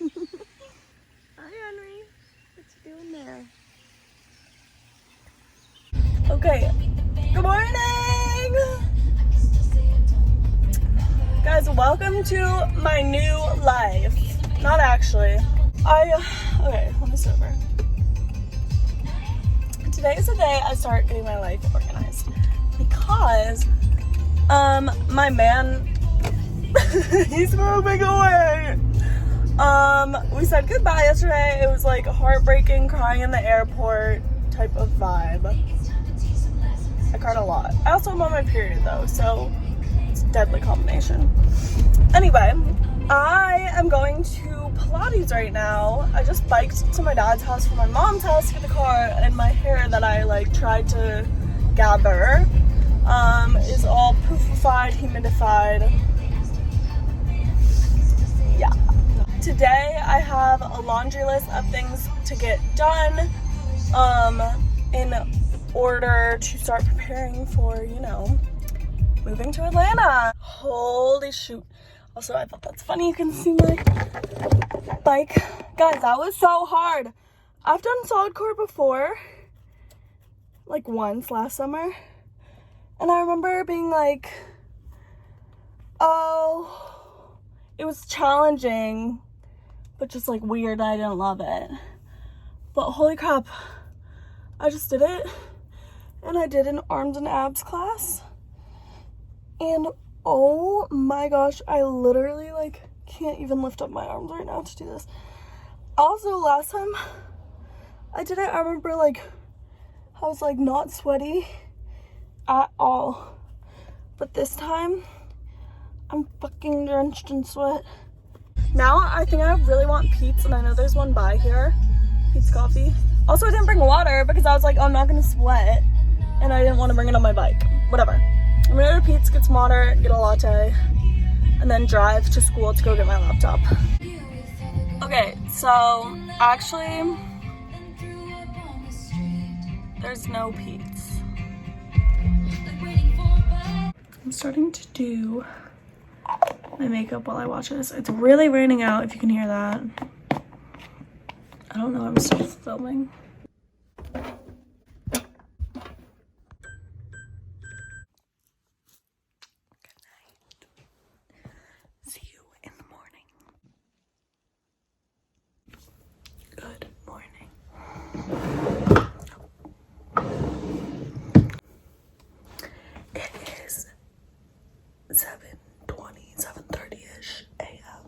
Hi, Henry. What you doing there? Okay. Good morning! Guys, welcome to my new life. Not actually. Okay, let me start over. Today is the day I start getting my life organized. Because, my man, he's moving away. We said goodbye yesterday. It was like heartbreaking, crying in the airport type of vibe. I cried a lot. I also am on my period though, so it's a deadly combination. Anyway, I am going to Pilates right now. I just biked to my dad's house from my mom's house to get the car, and my hair that I like tried to gather is all poofified, humidified. Yeah. Today I have a laundry list of things to get done in order to start preparing for, you know, moving to Atlanta. Holy shoot. Also, I thought that's funny. You can see my bike. Guys, that was so hard. I've done solid core before, like once last summer. And I remember being like, oh, it was challenging, but just like weird. I didn't love it. But holy crap, I just did it. And I did an arms and abs class. And oh my gosh, I literally like can't even lift up my arms right now to do this. Also, last time I did it, I remember like I was like not sweaty at all. But this time I'm fucking drenched in sweat. Now I think I really want Pete's, and I know there's one by here. Pete's Coffee. Also, I didn't bring water because I was like, oh, I'm not gonna sweat, and I didn't want to bring it on my bike. Whatever. I'm gonna go to Pete's, get some water, get a latte, and then drive to school to go get my laptop. Okay, so actually, there's no Pete's. I'm starting to do my makeup while I watch this. It's really raining out, if you can hear that. I don't know, I'm still filming. See you in the morning. Good morning. It is 7:20, 7:30-ish a.m.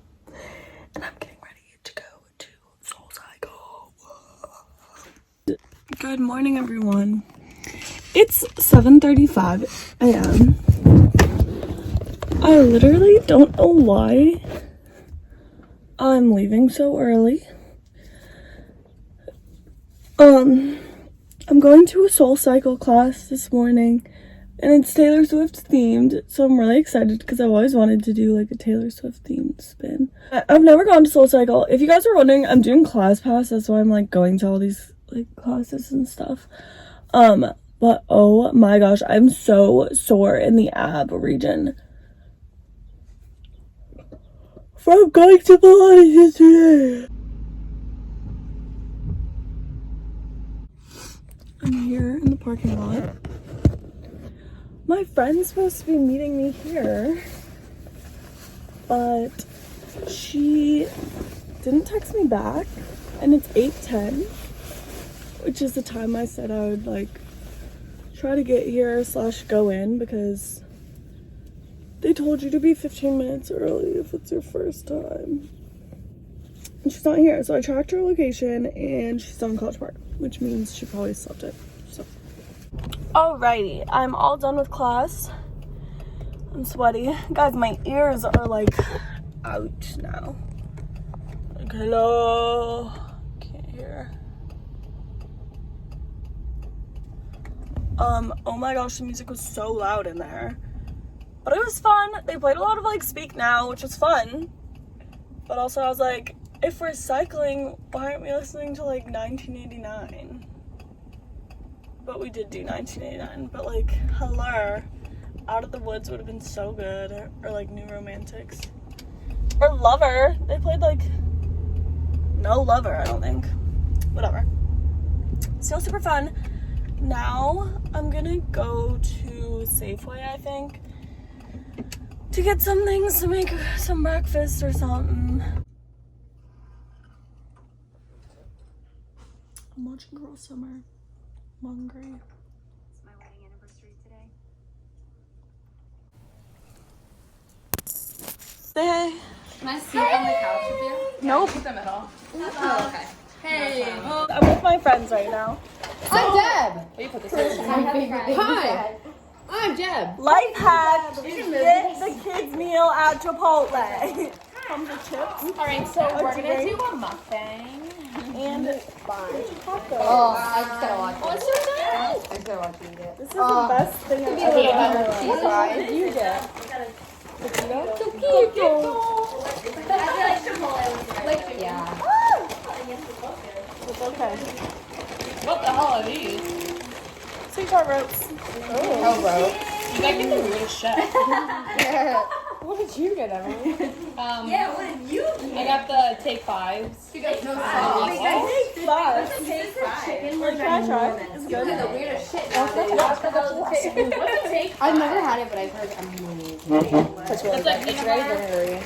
and I'm getting ready to go to SoulCycle. Good morning, everyone. It's 7:35 a.m. I literally don't know why I'm leaving so early. I'm going to a SoulCycle class this morning, and it's Taylor Swift themed, so I'm really excited because I've always wanted to do like a Taylor Swift themed spin. I've never gone to SoulCycle. If you guys are wondering, I'm doing ClassPass, that's why I'm like going to all these like classes and stuff. But oh my gosh, I'm so sore in the ab region from going to Pilates yesterday. I'm here in the parking lot. My friend's supposed to be meeting me here, but she didn't text me back, and it's 8:10, which is the time I said I would like try to get here / go in, because they told you to be 15 minutes early if it's your first time. And she's not here, so I tracked her location, and she's on College Park, which means she probably slept it. So, alrighty, I'm all done with class. I'm sweaty, guys. My ears are like out now. Like, hello, can't hear. Oh my gosh, the music was so loud in there. But it was fun. They played a lot of like Speak Now, which was fun. But also I was like, if we're cycling, why aren't we listening to like 1989? But we did do 1989. But like, hello, Out of the Woods would have been so good. Or like New Romantics. Or Lover. They played like no lover, I don't think. Whatever. Still super fun. Now I'm gonna go to Safeway, I think, to get some things to make some breakfast or something. I'm watching Girl Summer. I'm hungry. It's my wedding anniversary today. Say hey. Can I sit on the couch with you? Nope. Put them at all. Oh, okay. Hey. I'm with my friends right now. I'm Deb. Will you put this in? Hi. I'm Deb. Life hack, get the kids meal at Chipotle. Comes with chips Alright, so we're gonna do a mukbang. and bun. Oh, I just gotta watch it. What's your name? I just gotta watch it. This is the best thing I've ever had. Cheese fries. What did you get? Like, yeah. It's okay. What the hell are these? Sweetheart ropes. Oh, bro. You gotta get the weirdest shit. What did you get, Emily? Yeah, what did you get? I got the Take Fives. You got no Take five. Like, can I try? It's good. the weirdest shit. I've never had it, but I've heard amazing. It's really good. It's very vinegary.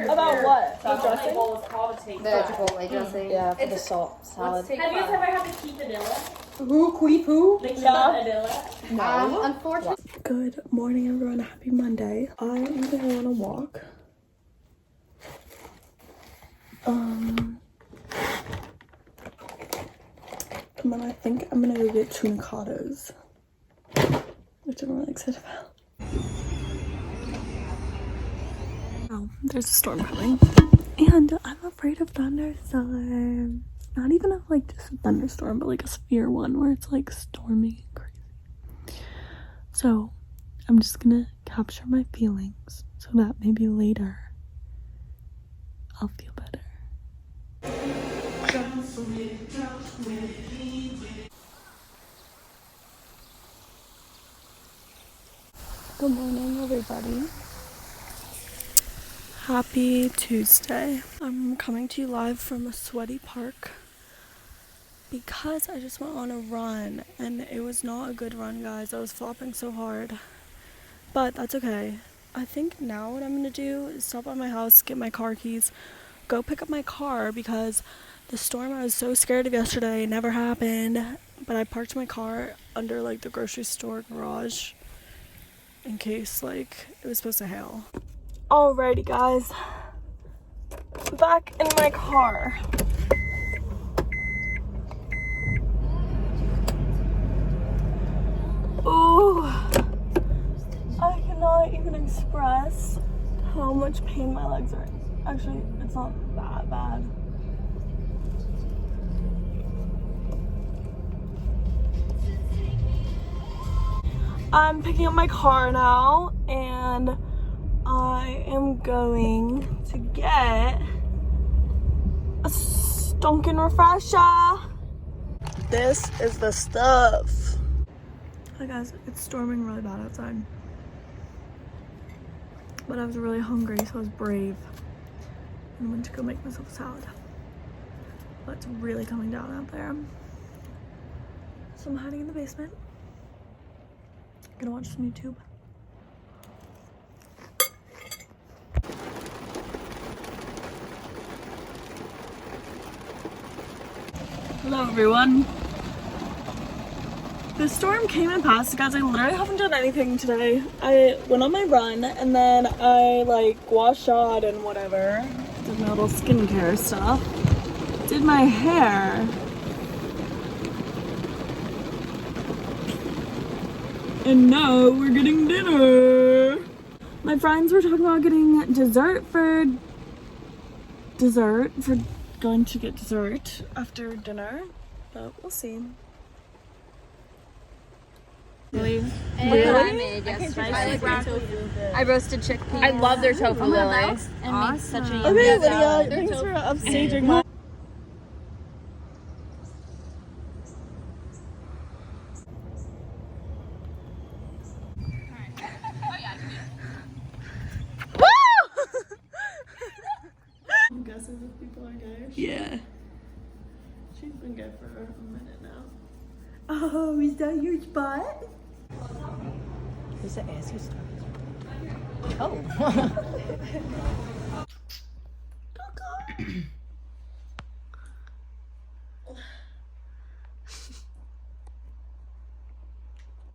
About what? The dressing? The Chipotle dressing. Yeah, for the salt salad. Have you guys ever had the key vanilla? Who? Quee poo? The key vanilla? Unfortunately. Good morning, everyone. Happy Monday. I am gonna go on a walk. And then I think I'm gonna go get tunicados, which I'm really excited about. Oh, there's a storm coming. And I'm afraid of thunderstorms. Not even of like just a thunderstorm, but like a severe one where it's like stormy and crazy. So I'm just gonna capture my feelings so that maybe later I'll feel better. Good morning, everybody. Happy Tuesday. I'm coming to you live from a sweaty park because I just went on a run and it was not a good run, guys. I was flopping so hard, but that's okay. I think now what I'm gonna do is stop by my house, get my car keys, go pick up my car because the storm I was so scared of yesterday never happened, but I parked my car under like the grocery store garage in case like it was supposed to hail. Alrighty, guys, back in my car. Ooh, I cannot even express how much pain my legs are in. Actually, it's not that bad. I'm picking up my car now and I am going to get a stonkin' refresher. This is the stuff. Hi guys, it's storming really bad outside. But I was really hungry, so I was brave. And I went to go make myself a salad. But it's really coming down out there. So I'm hiding in the basement. Gonna watch some YouTube. Hello everyone. The storm came and passed, guys. I literally haven't done anything today. I went on my run and then I like washed shod and whatever. Did my little skincare stuff. Did my hair. And now we're getting dinner. My friends were talking about getting dessert for going to get dessert after dinner, but we'll see. Really? I made yesterday. I roasted chickpeas. I love their tofu, Lily. And makes such a yummy Okay, Lydia, salad. thanks for upstaging my. Guesses if people are good. Yeah. She's been good for a minute now. Oh, is that your spot? Is that ass your spot? Oh. Coco.